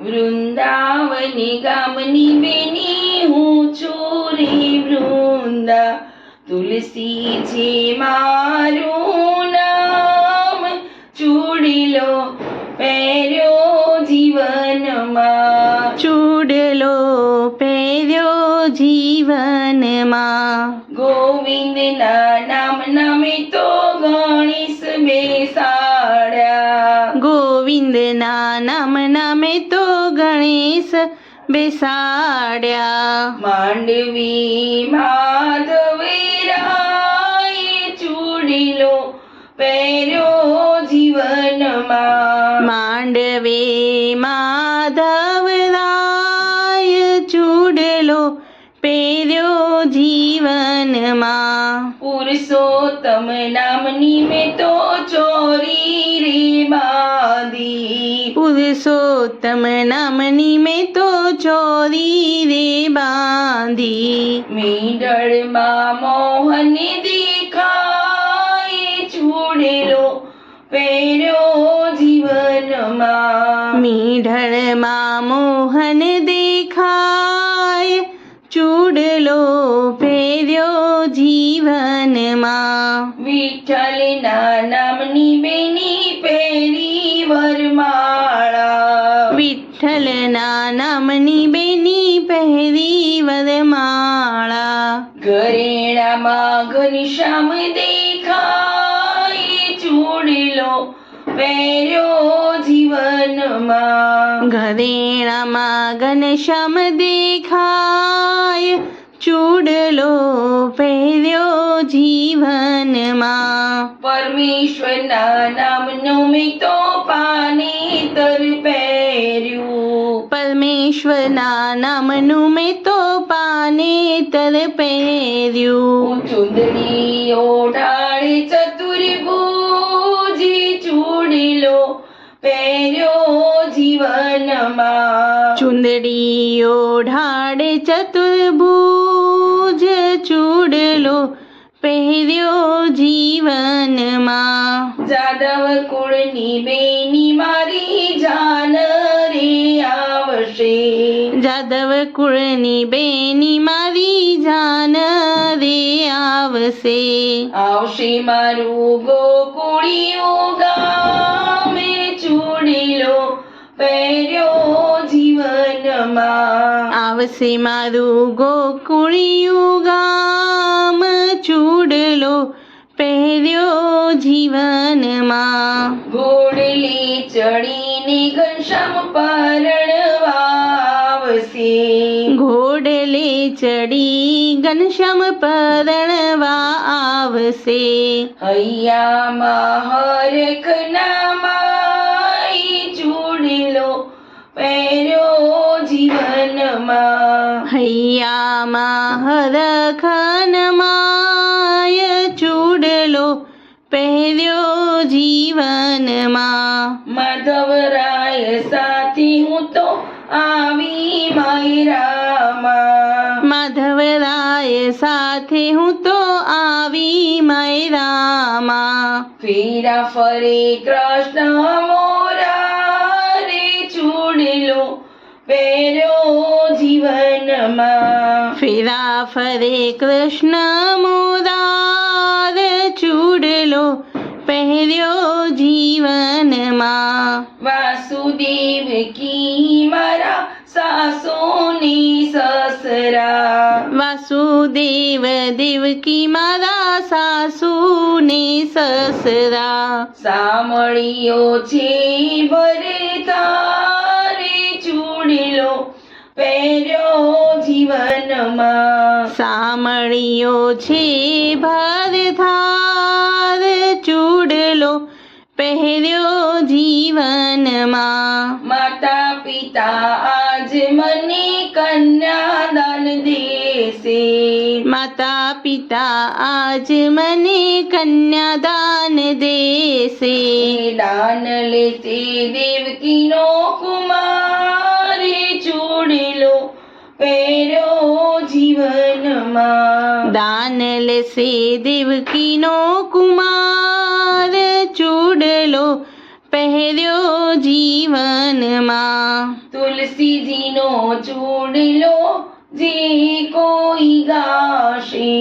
વૃંદાવની ગામની બેની હું છું રે વૃંદા, તુલસી છે મારું નામ, ચૂડલો પહેર્યો જીવનમાં, ચૂડલો પહેર્યો જીવનમાં. ગોવિંદના નામના મેં તો ગણેશ બેસાડ્યા, ગોવિંદના નામના મેં તો ગણેશ બેસાડ્યા. માંડવી માધવરાય ચૂડલો પહેર્યો જીવનમાં, માંડવે માધવરાય ચૂડલો પહેર્યો જીવનમાં. પુરુષોત્તમ નામની મેં તો ચોરી રે બાંધી, પુરુષોત્તમ નામની મેં તો ચોરી રે બાંધી. મીંડળમાં મોહન દેખાય ચૂડલો પહેર્યો જીવનમાં, મીઢળમાં મોહન દેખાય ચૂડલો પહેર્યો જીવનમાં. વિઠ્ઠલના નામની બેની પહેરી વરમાળા, વિઠ્ઠલના નામની બેની પહેરી વરમાળા. ઘરેણામાં ઘનશ્યામ દેખાય ચૂડલો પહેર્યો જીવનમાં, ઘરેણામાં ઘનશ્યામ દેખાય ચૂડલો પહેર્યો જીવનમાં. પરમેશ્વરના નામનો મેં તો પાનેતર પહેર્યું, પરમેશ્વરના નામનું મેં તો પાનેતર પહેર્યું. ચુંદડી ઓઢાડે ચતુર્ભુજ ચૂડલો પહેર્યો જીવનમાં, ચુંદડી ઓઢાડે ચતુર્ભુજ ચૂડલો પહેર્યો જીવનમાં. જાદવ કુળની બેની મારી જાન રે આવશે, જાદવ કુળની બેની મારી જાન રે આવશે. આવશે મારું ગોકુળિયું ગામ, ચૂડલો પહેર્યો જીવનમાં, આવશે મારું ગોકુળિયું ગામ, ચૂડલો પહેર્યો જીવનમાં. ઘોડલી ચડીને ઘનશ્યામ પરણવા આવશે, ઘોડલે ચડી ઘનશ્યામ પરણવા આવશે. હૈયામાં હરખના માઈ ચૂડલો પહેર્યો જીવનમાં, હૈયામાં હરખનમાય ચૂડલો પહેર્યો જીવનમાં. માધવરાય સાથે હું તો આવી માયરામાં, માધવરાય સાથે હું તો આવી માયરામાં. ફેરા ફરે કૃષ્ણ મોરા રે ચૂડલો પહેર્યો જીવનમાં, ફેરા ફરે કૃષ્ણ મોરાર ચૂડલો પહેર્યો જીવનમાં. વાસુદેવ કી મારા સાસુની સસરા, વાસુદેવ દેવકી મારા સાસુ ને સસરા. સામળીઓ છે ભરતા રે ચૂડલો પહેર્યો જીવનમાં, સામળીઓ છે ભરથાર ચૂડલો પહેર્યો જીવનમાં. માતા પિતા આજ મને કન્યાદાન દેશે, માતા પિતા આજ મને કન્યાદાન દેશે. દાન લેશે દેવકીનો કુમાર ચૂડલો પહેર્યો જીવનમાં, દાન લેશે દેવકીનો કુમાર ચૂડલો પહેર્યો પહેર્યો જીવનમાં. તુલસીજીનો ચૂડલો જે કોઈ ગાશે,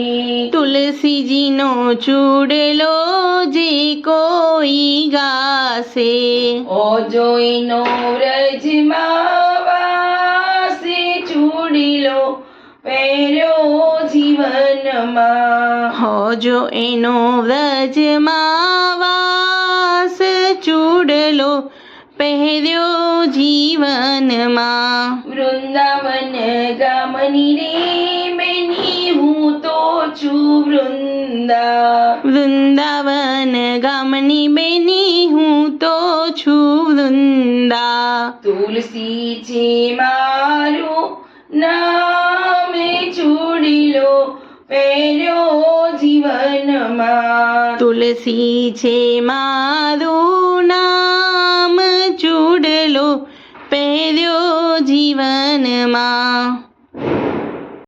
તુલસીજીનો ચૂડલો જે કોઈ ગાશે. ઓ જોઈનો વ્રજમાં વાસે ચૂડલો પહેર્યો જીવનમાં. હો જો એનો વ્રજમાં વાસ ચૂડલો પહેર્યો જીવનમાં. વૃંદાવન ગામની રે બેની હું તો છું વૃંદા, વૃંદાવન ગામની બેની હું તો છું વૃંદા. તુલસી છે મારું નામે ચૂડલો પહેર્યો જીવનમાં. તુલસી છે મારું નામ ચૂડલો પહેર્યો જીવનમાં.